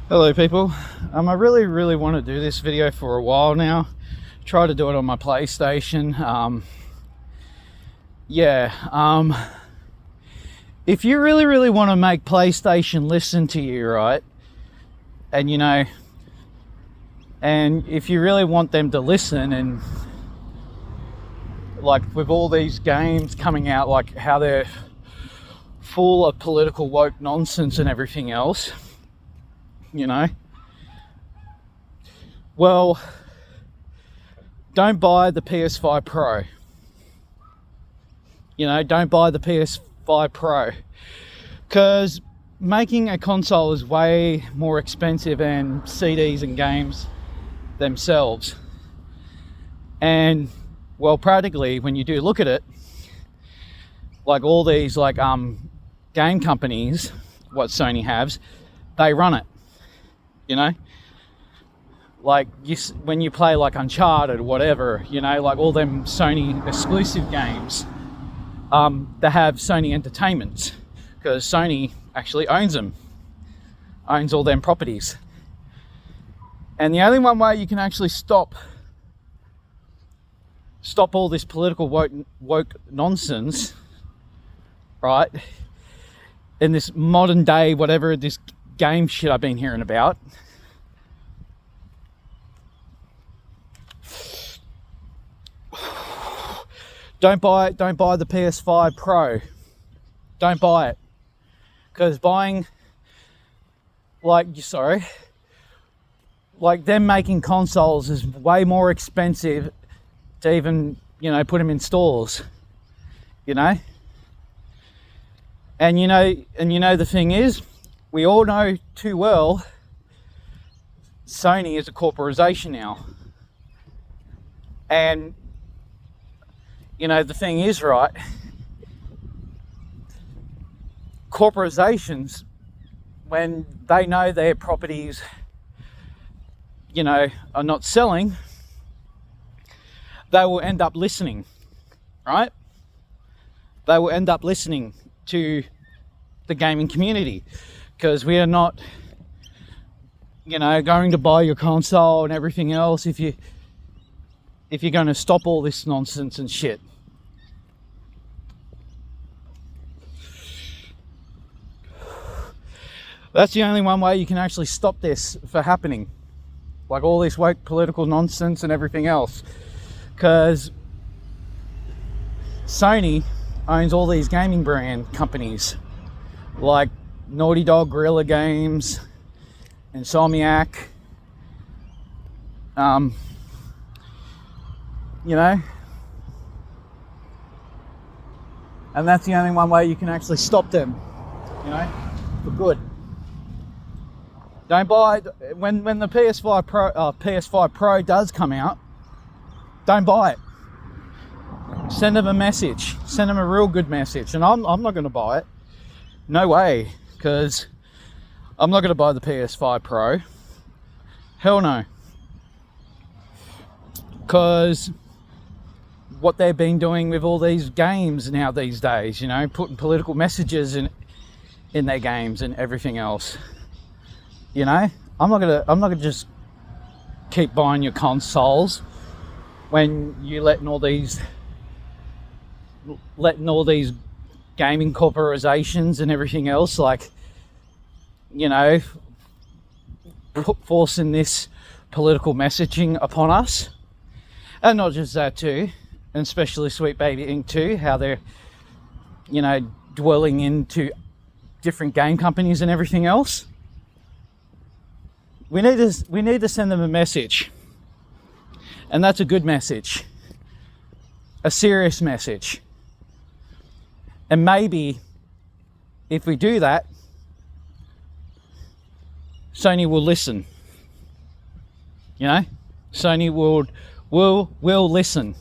Hello people, I really want to do this video for a while now. Try to do it on my PlayStation. If you really want to make PlayStation listen to you, right, and if you really want them to listen, and like with all these games coming out, like how they're full of political woke nonsense and everything else, well, don't buy the PS5 Pro. Don't buy the PS5 Pro, because making a console is way more expensive than CDs and games themselves. And well, practically, when you do look at it, like all these game companies, what Sony has, they run it. Like when you play like Uncharted or whatever, like all them Sony exclusive games, they have Sony Entertainment, because Sony actually owns all them properties. And the only one way you can actually stop all this political woke nonsense, right, in this modern day, whatever this game shit I've been hearing about, don't buy the PS5 Pro. Don't buy it, because them making consoles is way more expensive to even put them in stores, and the thing is, we all know too well Sony is a corporation now. And the thing is, right, corporations, when they know their properties are not selling, they will end up listening, right? They will end up listening to the gaming community, because we are not going to buy your console and everything else if you're going to stop all this nonsense and shit. That's the only one way you can actually stop this from happening, like all this woke political nonsense and everything else, because Sony owns all these gaming brand companies like Naughty Dog, Guerrilla Games, Insomniac, and that's the only one way you can actually stop them, for good. Don't buy when the PS5 Pro does come out. Don't buy it. Send them a message. Send them a real good message. And I'm not going to buy it. No way, because I'm not going to buy the PS5 Pro. Hell no. Because what they've been doing with all these games now these days, putting political messages in their games and everything else. I'm not gonna just keep buying your consoles when you're letting all these gaming corporations and everything else, forcing this political messaging upon us. And not just that too, and especially Sweet Baby Inc. too, how they're dwelling into different game companies and everything else. We need to send them a message, and that's a good message, a serious message. And maybe if we do that, Sony will listen. Sony will listen.